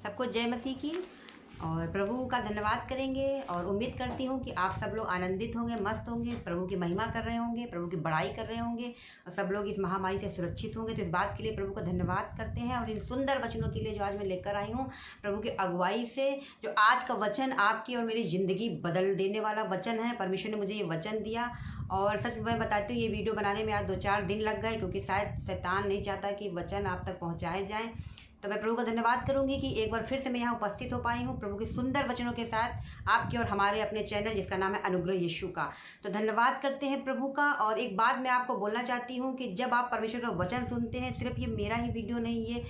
सबको जय मसीह की। और प्रभु का धन्यवाद करेंगे और उम्मीद करती हूँ कि आप सब लोग आनंदित होंगे, मस्त होंगे, प्रभु की महिमा कर रहे होंगे, प्रभु की बड़ाई कर रहे होंगे और सब लोग इस महामारी से सुरक्षित होंगे। तो इस बात के लिए प्रभु का धन्यवाद करते हैं और इन सुंदर वचनों के लिए जो आज मैं लेकर आई हूँ प्रभु की अगुवाई से। जो आज का वचन आपकी और मेरी ज़िंदगी बदल देने वाला वचन है। परमेश्वर ने मुझे ये वचन दिया और सच मैं बताती हूँ ये वीडियो बनाने में आज 2-4 दिन लग गए, क्योंकि शायद शैतान नहीं चाहता कि वचन आप तक पहुँचाए जाएँ। तो मैं प्रभु का धन्यवाद करूंगी कि एक बार फिर से मैं यहाँ उपस्थित हो पाई हूँ प्रभु के सुंदर वचनों के साथ आपके और हमारे अपने चैनल जिसका नाम है अनुग्रह यीशु का। तो धन्यवाद करते हैं प्रभु का। और एक बात मैं आपको बोलना चाहती हूँ कि जब आप परमेश्वर का वचन सुनते हैं, सिर्फ ये मेरा ही वीडियो नहीं, ये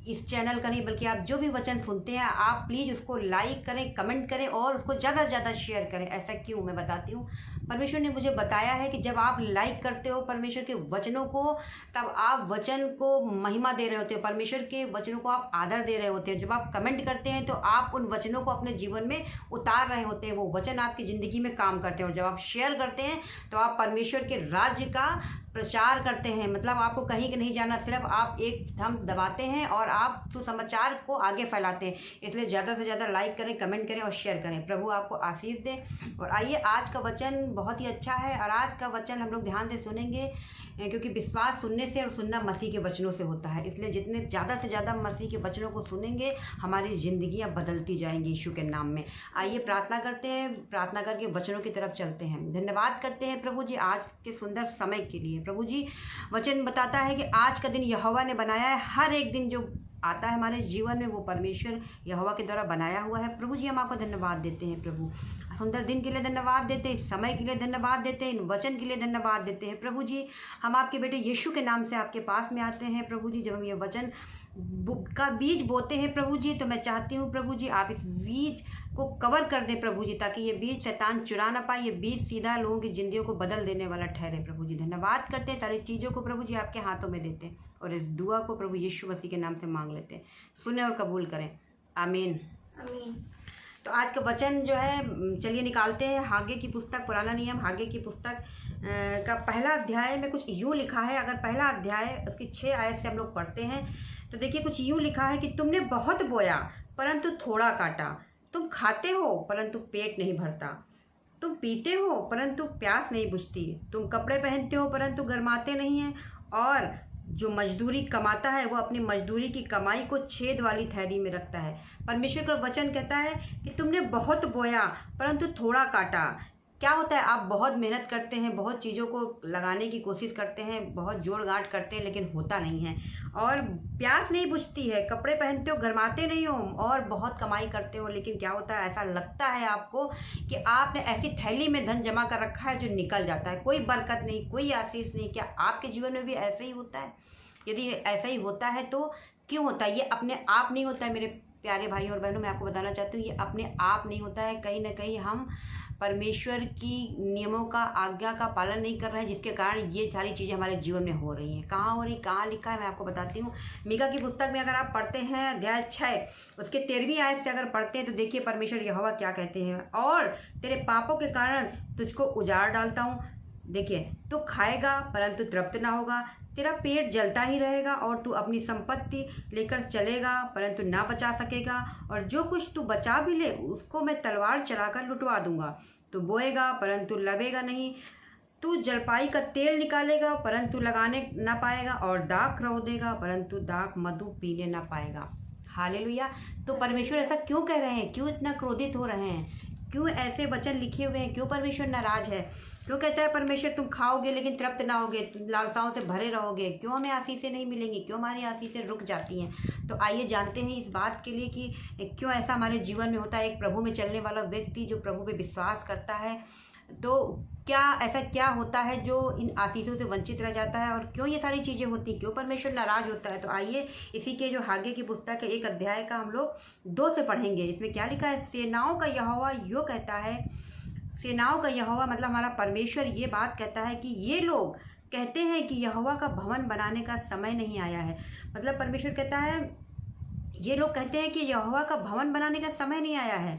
इस चैनल का नहीं, बल्कि आप जो भी वचन सुनते हैं आप प्लीज़ उसको लाइक करें, कमेंट करें और उसको ज़्यादा से ज़्यादा शेयर करें। ऐसा क्यों मैं बताती हूँ। परमेश्वर ने मुझे बताया है कि जब आप लाइक करते हो परमेश्वर के वचनों को, तब आप वचन को महिमा दे रहे होते हो, परमेश्वर के वचनों को आप आदर दे रहे होते हैं। जब आप कमेंट करते हैं तो आप उन वचनों को अपने जीवन में उतार रहे होते हैं, वो वचन आपकी ज़िंदगी में काम करते हैं। और जब आप शेयर करते हैं तो आप परमेश्वर के राज्य का प्रचार करते हैं। मतलब आपको कहीं के नहीं जाना, सिर्फ आप एक थंब दबाते हैं और आप सुसमाचार को आगे फैलाते हैं। इसलिए ज़्यादा से ज़्यादा लाइक करें, कमेंट करें और शेयर करें। प्रभु आपको आशीष दे। और आइए, आज का वचन बहुत ही अच्छा है और आज का वचन हम लोग ध्यान से सुनेंगे, क्योंकि विश्वास सुनने से और सुनना मसीह के वचनों से होता है। इसलिए जितने ज़्यादा से ज़्यादा मसीह के वचनों को सुनेंगे हमारी ज़िंदगियाँ बदलती जाएंगी यीशु के नाम में। आइए प्रार्थना करते हैं, प्रार्थना करके वचनों की तरफ चलते हैं। धन्यवाद करते हैं प्रभु जी आज के सुंदर समय के लिए। प्रभु जी, वचन बताता है कि आज का दिन यहोवा ने बनाया है। हर एक दिन जो आता है हमारे जीवन में वो परमेश्वर यहोवा के द्वारा बनाया हुआ है। प्रभु जी, हम आपको धन्यवाद देते हैं। प्रभु, सुंदर दिन के लिए धन्यवाद देते हैं, समय के लिए धन्यवाद देते हैं, इन वचन के लिए धन्यवाद देते हैं। प्रभु जी, हम आपके बेटे यीशु के नाम से आपके पास में आते हैं। प्रभु जी, जब हम ये वचन का बीज बोते हैं प्रभु जी, तो मैं चाहती हूँ प्रभु जी आप इस बीज को कवर कर दें प्रभु जी, ताकि ये बीज शैतान चुरा ना पाए। ये बीज सीधा लोगों की ज़िंदगियों को बदल देने वाला ठहरे। प्रभु जी धन्यवाद करते हैं, सारी चीज़ों को प्रभु जी आपके हाथों में देते हैं और इस दुआ को प्रभु यीशु मसीह के नाम से मांग लेते हैं। सुने और कबूल करें, आमीन आमीन। तो आज का वचन जो है, चलिए निकालते हैं। हागे की पुस्तक, पुराना नियम हागे की पुस्तक का पहला अध्याय में कुछ यूँ लिखा है। अगर पहला अध्याय उसकी 6 आयत से हम लोग पढ़ते हैं तो देखिए कुछ यूँ लिखा है कि तुमने बहुत बोया परंतु थोड़ा काटा, तुम खाते हो परंतु पेट नहीं भरता, तुम पीते हो परंतु प्यास नहीं बुझती, तुम कपड़े पहनते हो परंतु गर्माते नहीं हैं, और जो मजदूरी कमाता है वो अपनी मजदूरी की कमाई को छेद वाली थैली में रखता है। परमेश्वर का वचन कहता है कि तुमने बहुत बोया परंतु थोड़ा काटा। क्या होता है, आप बहुत मेहनत करते हैं, बहुत चीज़ों को लगाने की कोशिश करते हैं, बहुत जोड़ गांठ करते हैं, लेकिन होता नहीं है। और प्यास नहीं बुझती है, कपड़े पहनते हो, गर्माते नहीं हो, और बहुत कमाई करते हो, लेकिन क्या होता है, ऐसा लगता है आपको कि आपने ऐसी थैली में धन जमा कर रखा है जो निकल जाता है, कोई बरकत नहीं, कोई आशीष नहीं। क्या आपके जीवन में भी ऐसा ही होता है? यदि ऐसा ही होता है तो क्यों होता है? ये अपने आप नहीं होता है मेरे प्यारे भाई और बहनों। मैं आपको बताना चाहती हूँ ये अपने आप नहीं होता है। कहीं ना कहीं हम परमेश्वर की नियमों का, आज्ञा का पालन नहीं कर रहे हैं, जिसके कारण ये सारी चीज़ें हमारे जीवन में हो रही हैं। कहाँ हो रही, कहाँ लिखा है, मैं आपको बताती हूँ। मीका की पुस्तक में अगर आप पढ़ते हैं अध्याय 6 उसके 13वीं आयत से अगर पढ़ते हैं तो देखिए परमेश्वर यहोवा क्या कहते हैं। और तेरे पापों के कारण तुझको उजाड़ डालता हूँ। देखिए, तू खाएगा परंतु तृप्त ना होगा, तेरा पेट जलता ही रहेगा, और तू अपनी संपत्ति लेकर चलेगा परंतु ना बचा सकेगा, और जो कुछ तू बचा भी ले उसको मैं तलवार चलाकर लुटवा दूंगा। तू बोएगा परंतु लवेगा नहीं, तू जलपाई का तेल निकालेगा परंतु लगाने ना पाएगा, और दाख खरीदेगा परंतु दाख मधु पीने ना पाएगा। हालेलुया। तो परमेश्वर ऐसा क्यों कह रहे हैं? क्यों इतना क्रोधित हो रहे हैं? क्यों ऐसे वचन लिखे हुए हैं? क्यों परमेश्वर नाराज है? क्यों कहता है परमेश्वर तुम खाओगे लेकिन तृप्त ना होगे, तुम लालसाओं से भरे रहोगे? क्यों हमें आशीषें नहीं मिलेंगी? क्यों हमारी आशीषें रुक जाती हैं? तो आइए जानते हैं इस बात के लिए कि क्यों ऐसा हमारे जीवन में होता है। एक प्रभु में चलने वाला व्यक्ति जो प्रभु पे विश्वास करता है, तो क्या ऐसा क्या होता है जो इन आशीषों से वंचित रह जाता है, और क्यों ये सारी चीज़ें होती, क्यों परमेश्वर नाराज होता है? तो आइए इसी के जो हागे की पुस्तक है 1 अध्याय का हम लोग 2 से पढ़ेंगे। इसमें क्या लिखा है? सेनाओं का यहोवा यो कहता है, सेनाओं का यहोवा मतलब हमारा परमेश्वर ये बात कहता है कि ये लोग कहते हैं कि यहोवा का भवन बनाने का समय नहीं आया है। मतलब परमेश्वर कहता है, ये लोग कहते हैं कि यहोवा का भवन बनाने का समय नहीं आया है।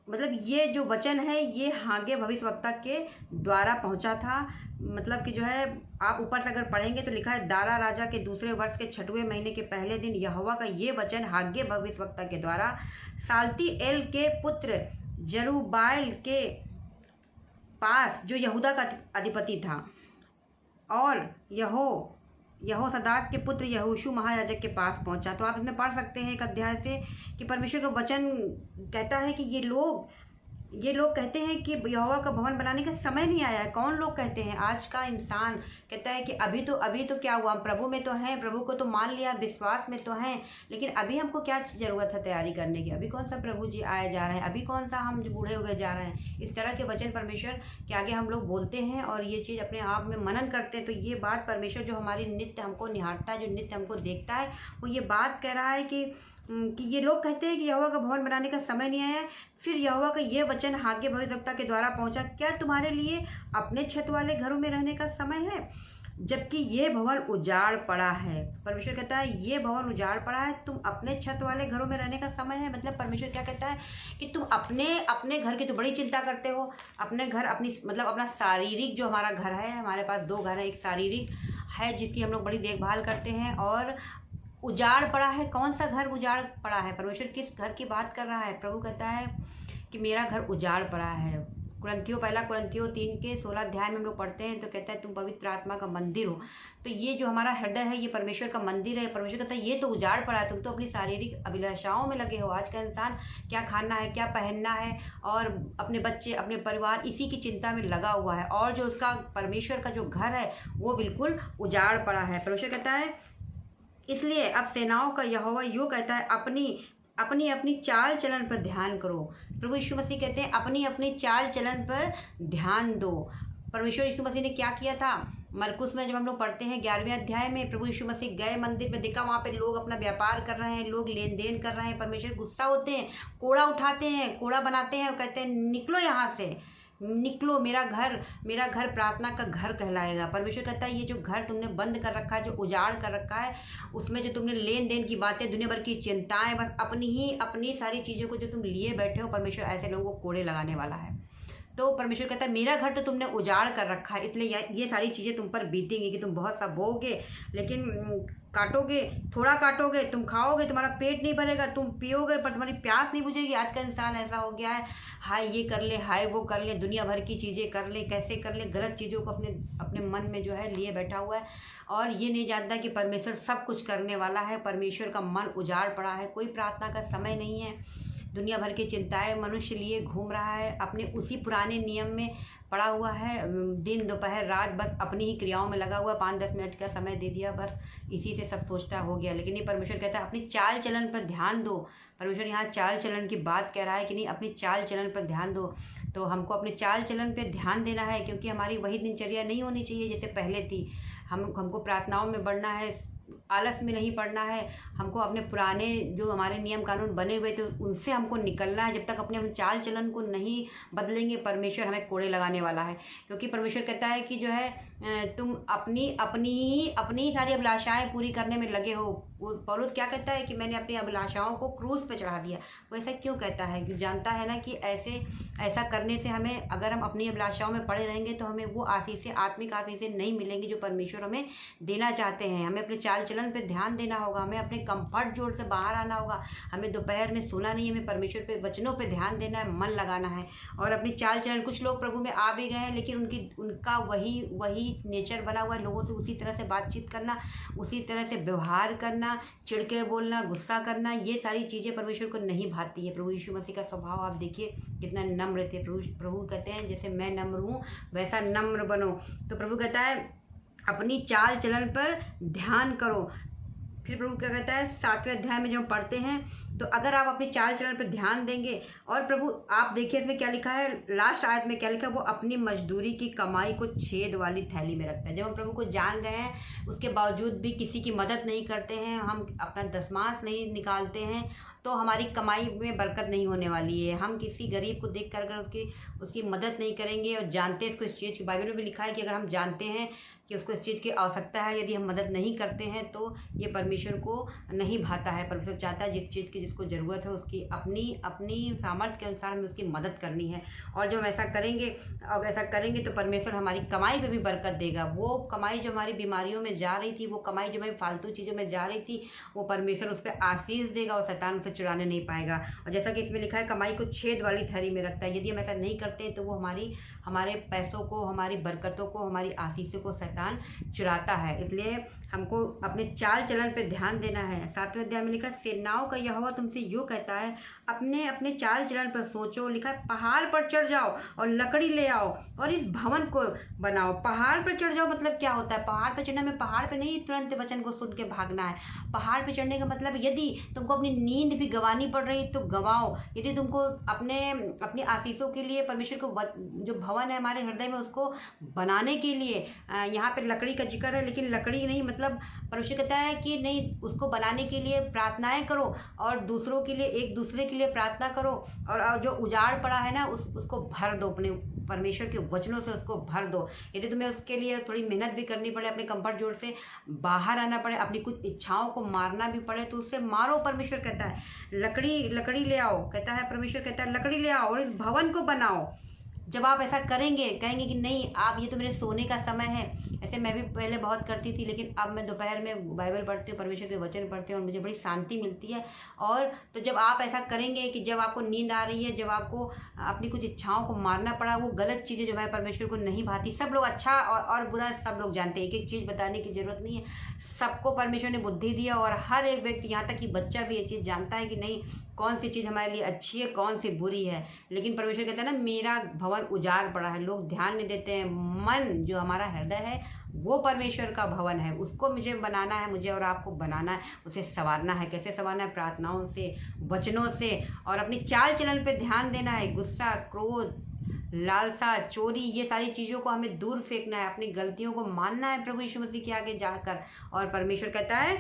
मतलब ये जो वचन है ये हागे भविष्यवक्ता के द्वारा पहुंचा था। मतलब कि जो है आप ऊपर से अगर पढ़ेंगे तो लिखा है, दारा राजा के दूसरे वर्ष के 6वें महीने के पहले दिन यहोवा का ये वचन हागे भविष्यवक्ता के द्वारा साल्तिएल के पुत्र जरुब्बाएल के पास, जो यहूदा का अधिपति था, और यहोसदाक के पुत्र यहोशू महायाजक के पास पहुंचा। तो आप इसमें पढ़ सकते हैं एक अध्याय से कि परमेश्वर का वचन कहता है कि ये लोग कहते हैं कि यहोवा का भवन बनाने का समय नहीं आया है। कौन लोग कहते हैं? आज का इंसान कहता है कि अभी तो क्या हुआ, हम प्रभु में तो हैं, प्रभु को तो मान लिया, विश्वास में तो हैं, लेकिन अभी हमको क्या ज़रूरत है तैयारी करने की? अभी कौन सा प्रभु जी आए जा रहे हैं, अभी कौन सा हम बूढ़े हो गए जा रहे हैं? इस तरह के वचन परमेश्वर के आगे हम लोग बोलते हैं और ये चीज़ अपने आप में मनन करते हैं। तो ये बात परमेश्वर जो हमारी नित्य हमको निहारता है, जो नित्य हमको देखता है, वो ये बात कह रहा है कि ये लोग कहते हैं कि यहोवा का भवन बनाने का समय नहीं आया है। फिर यहोवा का ये वचन हागे भविष्यवक्ता के द्वारा पहुंचा, क्या तुम्हारे लिए अपने छत वाले घरों में रहने का समय है, जबकि ये भवन उजाड़ पड़ा है? परमेश्वर कहता है ये भवन उजाड़ पड़ा है, तुम अपने छत वाले घरों में रहने का समय है। मतलब परमेश्वर क्या कहता है कि तुम अपने घर की तो बड़ी चिंता करते हो, अपने घर, अपना शारीरिक जो हमारा घर है, हमारे पास 2 घर है, एक शारीरिक है जिसकी हम लोग बड़ी देखभाल करते हैं, और उजाड़ पड़ा है। कौन सा घर उजाड़ पड़ा है? परमेश्वर किस घर की बात कर रहा है? प्रभु कहता है कि मेरा घर उजाड़ पड़ा है। पहला कुरिन्थियों 3 के 16 अध्याय में हम लोग पढ़ते हैं तो कहता है तुम पवित्र आत्मा का मंदिर हो। तो ये जो हमारा हृदय है ये परमेश्वर का मंदिर है। परमेश्वर कहता है ये तो उजाड़ पड़ा है, तुम तो अपनी शारीरिक अभिलाषाओं में लगे हो। आज का इंसान क्या खाना है, क्या पहनना है, और अपने बच्चे, अपने परिवार, इसी की चिंता में लगा हुआ है, और जो उसका परमेश्वर का जो घर है वो बिल्कुल उजाड़ पड़ा है। परमेश्वर कहता है इसलिए अब सेनाओं का यहोवा यूँ कहता है, अपनी चाल चलन पर ध्यान करो। प्रभु यीशु मसीह कहते हैं अपनी चाल चलन पर ध्यान दो। परमेश्वर यीशु मसीह ने क्या किया था? मरकुस में जब हम लोग पढ़ते हैं 11वें अध्याय में, प्रभु यीशु मसीह गए मंदिर में, देखा वहाँ पे लोग अपना व्यापार कर रहे हैं, लोग लेन देन कर रहे हैं। परमेश्वर गुस्सा होते हैं, कोड़ा उठाते हैं, कोड़ा बनाते हैं और कहते हैं निकलो यहाँ से, निकलो, मेरा घर प्रार्थना का घर कहलाएगा। परमेश्वर कहता है ये जो घर तुमने बंद कर रखा है, जो उजाड़ कर रखा है, उसमें जो तुमने लेन देन की बातें, दुनिया भर की चिंताएं, बस अपनी सारी चीज़ों को जो तुम लिए बैठे हो, परमेश्वर ऐसे लोगों को कोड़े लगाने वाला है। तो परमेश्वर कहता है मेरा घर तो तुमने उजाड़ कर रखा है, इसलिए ये सारी चीज़ें तुम पर बीतेंगी कि तुम बहुत सा बोओगे, लेकिन काटोगे, थोड़ा काटोगे, तुम खाओगे, तुम्हारा पेट नहीं भरेगा, तुम पियोगे पर तुम्हारी प्यास नहीं बुझेगी। आज का इंसान ऐसा हो गया है, हाय ये कर ले, हाय वो कर ले, दुनिया भर की चीज़ें कर ले, कैसे कर ले, गलत चीज़ों को अपने मन में जो है लिए बैठा हुआ है, और ये नहीं जानता कि परमेश्वर सब कुछ करने वाला है। परमेश्वर का मन उजाड़ पड़ा है, कोई प्रार्थना का समय नहीं है, दुनिया भर की चिंताएं मनुष्य लिए घूम रहा है, अपने उसी पुराने नियम में पड़ा हुआ है, दिन दोपहर रात बस अपनी ही क्रियाओं में लगा हुआ, 5-10 मिनट का समय दे दिया, बस इसी से सब सोचता हो गया। लेकिन ये परमेश्वर कहता है अपनी चाल चलन पर ध्यान दो। परमेश्वर यहाँ चाल चलन की बात कह रहा है कि नहीं, अपनी चाल चलन पर ध्यान दो। तो हमको अपने चाल चलन पर ध्यान देना है, क्योंकि हमारी वही दिनचर्या नहीं होनी चाहिए जैसे पहले थी। हमको प्रार्थनाओं में बढ़ना है, आलस में नहीं पड़ना है, हमको अपने पुराने जो हमारे नियम कानून बने हुए थे उनसे हमको निकलना है। जब तक अपने हम चाल चलन को नहीं बदलेंगे, परमेश्वर हमें कोड़े लगाने वाला है। क्योंकि परमेश्वर कहता है कि जो है तुम अपनी सारी अभिलाषाएं पूरी करने में लगे हो। पौलुस क्या कहता है कि मैंने अपनी अभिलाषाओं को क्रूस पे चढ़ा दिया। वो ऐसा क्यों कहता है? कि जानता है ना कि ऐसा करने से हमें, अगर हम अपनी अभिलाषाओं में पड़े रहेंगे तो हमें वो आशीषें, आत्मिक आशीषें नहीं मिलेंगी जो परमेश्वर हमें देना चाहते हैं। हमें अपने चाल चलन पे ध्यान देना होगा, हमें अपने कंफर्ट जोन से बाहर आना होगा, हमें दोपहर में सोना नहीं, हमें परमेश्वर पे वचनों पे ध्यान देना है, मन लगाना है और अपनी चाल चलन। कुछ लोग प्रभु में आ भी गए हैं, लेकिन उनका वही नेचर बना हुआ है, लोगों से उसी तरह से बातचीत करना, उसी तरह से व्यवहार करना, चिढ़के बोलना, गुस्सा करना, ये सारी चीज़ें परमेश्वर को नहीं भाती है। प्रभु यीशु मसीह का स्वभाव आप देखिए कितना नम्र थे। प्रभु कहते हैं जैसे मैं नम्र हूँ वैसा नम्र बनो। तो प्रभु कहता है अपनी चाल चलन पर ध्यान करो। फिर प्रभु क्या कहता है 7वें अध्याय में जब हम पढ़ते हैं तो अगर आप अपनी चाल चलन पर ध्यान देंगे, और प्रभु आप देखिए इसमें क्या लिखा है, लास्ट आयत में क्या लिखा है, वो अपनी मजदूरी की कमाई को छेद वाली थैली में रखता है। जब हम प्रभु को जान गए हैं उसके बावजूद भी किसी की मदद नहीं करते हैं, हम अपना दशमांश नहीं निकालते हैं, तो हमारी कमाई में बरकत नहीं होने वाली है। हम किसी गरीब को देख कर अगर उसकी मदद नहीं करेंगे और जानते हैं इसको, इस चीज़ की बाइबल में भी लिखा है कि अगर हम जानते हैं कि उसको इस चीज़ की आवश्यकता है, यदि हम मदद नहीं करते हैं तो ये परमेश्वर को नहीं भाता है। परमेश्वर चाहता है जिस चीज़ की जिसको ज़रूरत है उसकी अपनी अपनी सामर्थ्य के अनुसार हमें उसकी मदद करनी है। और जब हम ऐसा करेंगे, अगर ऐसा करेंगे तो परमेश्वर हमारी कमाई पे भी बरकत देगा। वो कमाई जो हमारी बीमारियों में जा रही थी, वो कमाई जो हमारी फालतू चीज़ों में जा रही थी, वो परमेश्वर उस पर आशीष देगा और शैतान उसे चुराने नहीं पाएगा। और जैसा कि इसमें लिखा है, कमाई को छेद वाली थैली में रखता है। यदि हम ऐसा नहीं करते हैं तो वो हमारे पैसों को, हमारी बरकतों को, हमारी आशीषों को शैतान चुराता है। इसलिए हमको अपने चाल चलन पे ध्यान देना है। 7वें अध्याय में लिखा, सेनाओं का यहोवा तुमसे यूँ कहता है, अपने अपने चाल चलन पर सोचो। लिखा है, पहाड़ पर चढ़ जाओ और लकड़ी ले आओ और इस भवन को बनाओ। पहाड़ पर चढ़ जाओ मतलब क्या होता है? पहाड़ पर चढ़ना में पहाड़ पर नहीं तुरंत वचन को सुन के भागना है। पहाड़ पर चढ़ने का मतलब, यदि तुमको अपनी नींद भी गंवानी पड़ रही तो गंवाओ। यदि तुमको अपनी आशीषों के लिए परमेश्वर को जो भवन है हमारे हृदय में उसको बनाने के लिए, यहाँ पे लकड़ी का जिक्र है, लेकिन लकड़ी नहीं, मतलब परमेश्वर कहता है कि नहीं, उसको बनाने के लिए प्रार्थनाएं करो और दूसरों के लिए, एक दूसरे के लिए प्रार्थना करो। और जो उजाड़ पड़ा है ना उसको भर दो, अपने परमेश्वर के वचनों से उसको भर दो। यदि तुम्हें उसके लिए थोड़ी मेहनत भी करनी पड़े, अपने कंफर्ट जोन से बाहर आना पड़े, अपनी कुछ इच्छाओं को मारना भी पड़े तो उससे मारो। परमेश्वर कहता है लकड़ी ले आओ, कहता है परमेश्वर कहता है लकड़ी ले आओ और इस भवन को बनाओ। जब आप ऐसा करेंगे, कहेंगे कि नहीं आप, ये तो मेरे सोने का समय है। ऐसे मैं भी पहले बहुत करती थी, लेकिन अब मैं दोपहर में बाइबल पढ़ती हूँ, परमेश्वर के वचन पढ़ती हूँ और मुझे बड़ी शांति मिलती है। और तो जब आप ऐसा करेंगे कि जब आपको नींद आ रही है, जब आपको अपनी कुछ इच्छाओं को मारना पड़ा, वो गलत चीज़ें जो है परमेश्वर को नहीं भाती। सब लोग अच्छा और बुरा सब लोग जानते हैं, एक एक चीज़ बताने की ज़रूरत नहीं है। सबको परमेश्वर ने बुद्धि दिया और हर एक व्यक्ति, यहाँ तक कि बच्चा भी ये चीज़ जानता है कि नहीं कौन सी चीज़ हमारे लिए अच्छी है, कौन सी बुरी है। लेकिन परमेश्वर कहता है ना, मेरा भवन उजाड़ पड़ा है, लोग ध्यान नहीं देते हैं। मन जो हमारा हृदय है वो परमेश्वर का भवन है, उसको मुझे बनाना है, मुझे और आपको बनाना है, उसे संवारना है। कैसे संवारना है? प्रार्थनाओं से, वचनों से, और अपनी चाल चलन पे ध्यान देना है। गुस्सा, क्रोध, लालसा, चोरी, ये सारी चीज़ों को हमें दूर फेंकना है। अपनी गलतियों को मानना है प्रभु यीशु मसीह के आगे जाकर। और परमेश्वर कहता है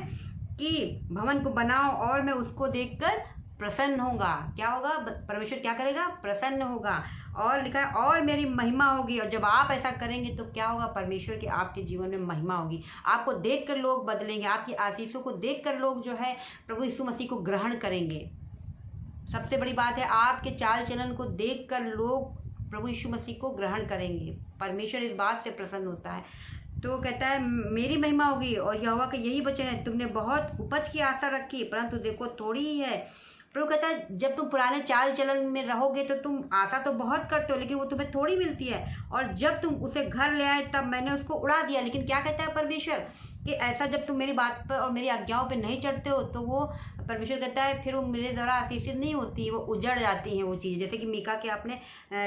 कि भवन को बनाओ और मैं उसको देखकर प्रसन्न होगा। क्या होगा? परमेश्वर क्या करेगा? प्रसन्न होगा। और लिखा है और मेरी महिमा होगी। और जब आप ऐसा करेंगे तो क्या होगा? परमेश्वर की आपके जीवन में महिमा होगी। आपको देखकर लोग बदलेंगे, आपकी आशीषों को देखकर लोग जो है प्रभु यीशु मसीह को ग्रहण करेंगे। सबसे बड़ी बात है, आपके चाल चलन को देखकर लोग प्रभु यीशु मसीह को ग्रहण करेंगे। परमेश्वर इस बात से प्रसन्न होता है। तो कहता है मेरी महिमा होगी। और यहोवा का यही वचन है, तुमने बहुत उपज की आशा रखी परंतु देखो थोड़ी ही है। प्रभु कहता है जब तुम पुराने चाल चलन में रहोगे तो तुम आशा तो बहुत करते हो, लेकिन वो तुम्हें थोड़ी मिलती है। और जब तुम उसे घर ले आए तब मैंने उसको उड़ा दिया। लेकिन क्या कहता है परमेश्वर कि ऐसा जब तुम मेरी बात पर और मेरी आज्ञाओं पे नहीं चढ़ते हो तो वो परमेश्वर कहता है फिर वो मेरे द्वारा आशीषित नहीं होती, वो उजड़ जाती हैं वो चीज़। जैसे कि मीका के आपने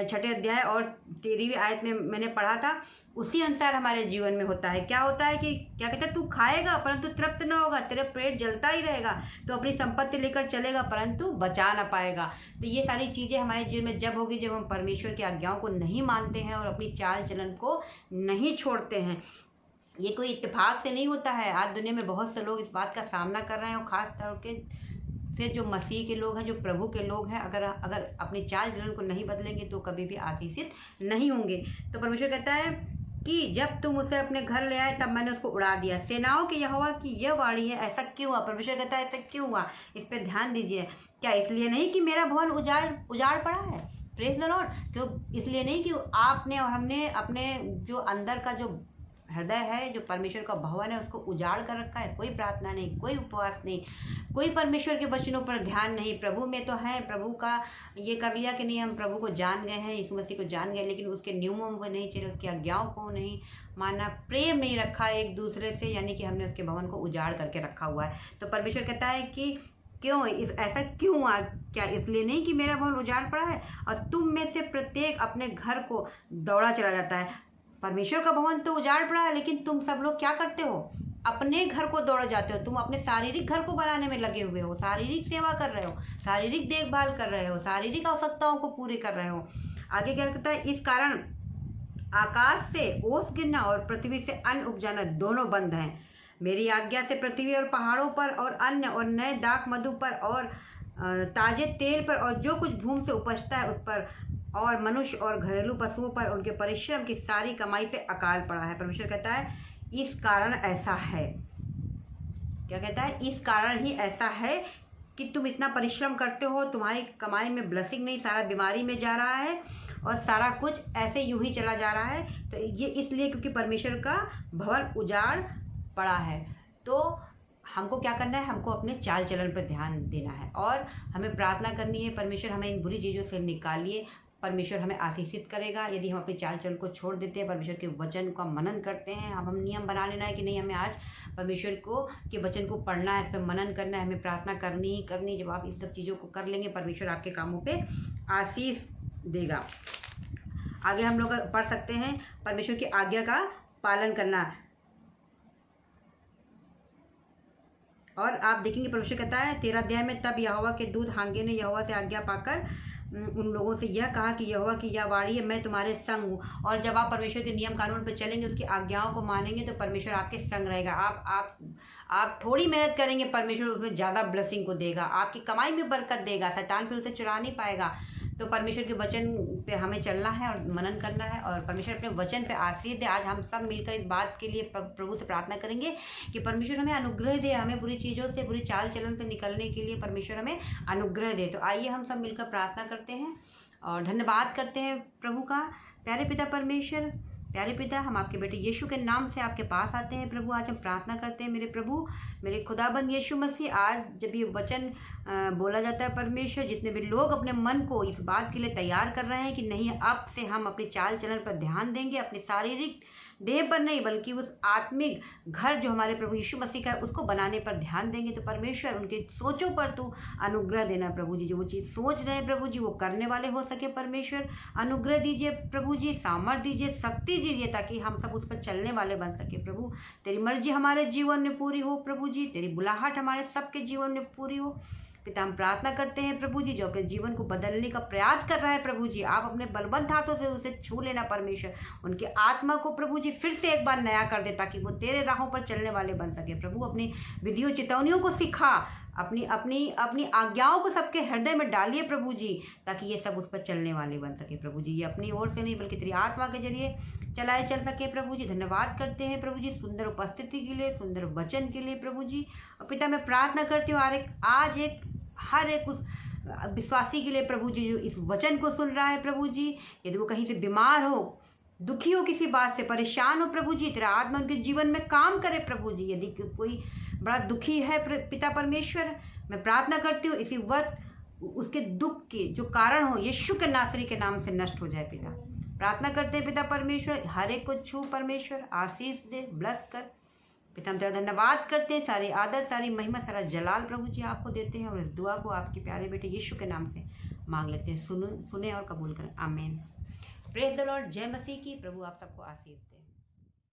6 अध्याय और 13वीं आयत में मैंने पढ़ा था, उसी अनुसार हमारे जीवन में होता है। क्या होता है कि क्या कहता है, तू खाएगा परंतु तृप्त न होगा, तेरा पेट जलता ही रहेगा। तो अपनी संपत्ति लेकर चलेगा परंतु बचा ना पाएगा। तो ये सारी चीज़ें हमारे जीवन में जब होगी जब हम परमेश्वर की आज्ञाओं को नहीं मानते हैं और अपनी चाल चलन को नहीं छोड़ते हैं। ये कोई इत्तेफाक से नहीं होता है। आज दुनिया में बहुत से लोग इस बात का सामना कर रहे हैं और ख़ास तौर से जो मसीह के लोग हैं, जो प्रभु के लोग हैं, अगर अपनी चाल चलन को नहीं बदलेंगे तो कभी भी आशीषित नहीं होंगे। तो परमेश्वर कहता है कि जब तुम उसे अपने घर ले आए तब मैंने उसको उड़ा दिया। सेनाओं के यहोवा की यह वाणी है, ऐसा क्यों हुआ? परमेश्वर कहता है ऐसा क्यों हुआ? इस पर ध्यान दीजिए। क्या इसलिए नहीं कि मेरा भवन उजाड़ पड़ा है? Praise the Lord. क्यों? इसलिए नहीं कि आपने और हमने अपने जो अंदर का जो हृदय है, जो परमेश्वर का भवन है, उसको उजाड़ कर रखा है। कोई प्रार्थना नहीं, कोई उपवास नहीं, कोई परमेश्वर के वचनों पर ध्यान नहीं। प्रभु में तो है, प्रभु का ये कर लिया कि नहीं हम प्रभु को जान गए हैं, यीशु मसीह को जान गए, लेकिन उसके नियमों को नहीं चले, उसकी आज्ञाओं को नहीं माना, प्रेम नहीं रखा एक दूसरे से, यानी कि हमने उसके भवन को उजाड़ करके रखा हुआ है। तो परमेश्वर कहता है कि क्यों ऐसा क्यों हुआ? क्या इसलिए नहीं कि मेरा भवन उजाड़ पड़ा है और तुम में से प्रत्येक अपने घर को दौड़ा चला जाता है। परमेश्वर का भवन तो उजाड़ पड़ा है, लेकिन तुम सब लोग क्या करते हो? अपने घर को दौड़ जाते हो। तुम अपने शारीरिक घर को बनाने में लगे हुए हो, शारीरिक सेवा कर रहे हो, शारीरिक देखभाल कर रहे हो, शारीरिक आवश्यकताओं को पूरे कर रहे हो। आगे क्या कहता है? इस कारण आकाश से ओस गिरना और पृथ्वी से अन्न उपजाना दोनों बंद हैं। मेरी आज्ञा से पृथ्वी और पहाड़ों पर और अन्न और नए दाख मधु पर और ताजे तेल पर और जो कुछ भूमि से उपजता है उस पर और मनुष्य और घरेलू पशुओं पर उनके परिश्रम की सारी कमाई पे अकाल पड़ा है। परमेश्वर कहता है इस कारण ऐसा है। क्या कहता है? इस कारण ही ऐसा है कि तुम इतना परिश्रम करते हो, तुम्हारी कमाई में ब्लेसिंग नहीं, सारा बीमारी में जा रहा है और सारा कुछ ऐसे यूं ही चला जा रहा है। तो ये इसलिए क्योंकि परमेश्वर का भवन उजाड़ पड़ा है। तो हमको क्या करना है, हमको अपने चाल चलन पर ध्यान देना है और हमें प्रार्थना करनी है, परमेश्वर हमें इन बुरी चीज़ों से निकालिए। परमेश्वर हमें आशीषित करेगा यदि हम अपने चाल चलन को छोड़ देते हैं, परमेश्वर के वचन का मनन करते हैं। हम नियम बना लेना है कि नहीं, हमें आज परमेश्वर के वचन को पढ़ना है, तो मनन करना है, हमें प्रार्थना करनी ही करनी। जब आप इस सब चीज़ों को कर लेंगे, परमेश्वर आपके कामों पे आशीष देगा। आगे हम लोग पढ़ सकते हैं, परमेश्वर की आज्ञा का पालन करना। और आप देखेंगे परमेश्वर कहता है 13 अध्याय में, तब यहोवा के दूत हागे ने यहोवा से आज्ञा पाकर उन लोगों से यह कहा कि यहोवा की यह वाणी है, मैं तुम्हारे संग हूँ। और जब आप परमेश्वर के नियम कानून पर चलेंगे, उसकी आज्ञाओं को मानेंगे, तो परमेश्वर आपके संग रहेगा। आप थोड़ी मेहनत करेंगे, परमेश्वर उसमें ज़्यादा ब्लेसिंग को देगा, आपकी कमाई में बरकत देगा, शैतान फिर उसे चुरा नहीं पाएगा। तो परमेश्वर के वचन पे हमें चलना है और मनन करना है और परमेश्वर अपने वचन पे आशीष दे। आज हम सब मिलकर इस बात के लिए प्रभु से प्रार्थना करेंगे कि परमेश्वर हमें अनुग्रह दे, हमें बुरी चीज़ों से, बुरी चाल चलन से निकलने के लिए परमेश्वर हमें अनुग्रह दे। तो आइए हम सब मिलकर प्रार्थना करते हैं और धन्यवाद करते हैं प्रभु का। प्यारे पिता परमेश्वर, प्यारे पिता, हम आपके बेटे यीशु के नाम से आपके पास आते हैं प्रभु। आज हम प्रार्थना करते हैं मेरे प्रभु, मेरे खुदाबंद यीशु मसीह। आज जब ये वचन बोला जाता है परमेश्वर, जितने भी लोग अपने मन को इस बात के लिए तैयार कर रहे हैं कि नहीं, अब से हम अपनी चाल चलन पर ध्यान देंगे, अपने शारीरिक देह पर नहीं बल्कि उस आत्मिक घर जो हमारे प्रभु यीशु मसीह का है उसको बनाने पर ध्यान देंगे, तो परमेश्वर उनके सोचों पर तू अनुग्रह देना प्रभु जी। जो वो चीज़ सोच रहे हैं प्रभु जी, वो करने वाले हो सके। परमेश्वर अनुग्रह दीजिए प्रभु जी, सामर्थ दीजिए, शक्ति दीजिए, ताकि हम सब उस पर चलने वाले बन सके प्रभु। तेरी मर्जी हमारे जीवन में पूरी हो प्रभु जी, तेरी बुलाहट हमारे सबके जीवन में पूरी हो। पिता, हम प्रार्थना करते हैं प्रभु जी, जो अपने जीवन को बदलने का प्रयास कर रहा है प्रभु जी, आप अपने बलवंत हाथों से उसे छू लेना परमेश्वर। उनके आत्मा को प्रभु जी फिर से एक बार नया कर दे, ताकि वो तेरे राहों पर चलने वाले बन सके प्रभु। अपनी विधियों चितौनियों को सिखा, अपनी अपनी अपनी आज्ञाओं को सबके हृदय में डालिए प्रभु जी, ताकि ये सब उस पर चलने वाले बन सके प्रभु जी। ये अपनी ओर से नहीं बल्कि तेरी आत्मा के जरिए चलाए चल सके प्रभु जी। धन्यवाद करते हैं प्रभु जी सुंदर उपस्थिति के लिए, सुंदर वचन के लिए प्रभु जी। और पिता, मैं प्रार्थना करती हूँ आज हर एक उस विश्वासी के लिए प्रभु जी जो इस वचन को सुन रहा है प्रभु जी, यदि वो कहीं से बीमार हो, दुखी हो, किसी बात से परेशान हो प्रभु जी, तेरा आत्मा उनके जीवन में काम करे प्रभु जी। यदि कोई बड़ा दुखी है पिता परमेश्वर, मैं प्रार्थना करती हूँ इसी वक्त उसके दुख के जो कारण हो यीशु के नासरी के नाम से नष्ट हो जाए पिता। प्रार्थना करते हैं पिता परमेश्वर, हर एक को छू परमेश्वर, आशीष दे, ब्लेस कर पिता। हम तेरा धन्यवाद करते हैं, सारी आदर, सारी महिमा, सारा जलाल प्रभु जी आपको देते हैं और इस दुआ को आपके प्यारे बेटे यीशु के नाम से मांग लेते हैं। सुने और कबूल करें, आमीन। Praise the Lord. जय मसीह की। प्रभु आप सबको आशीष दे।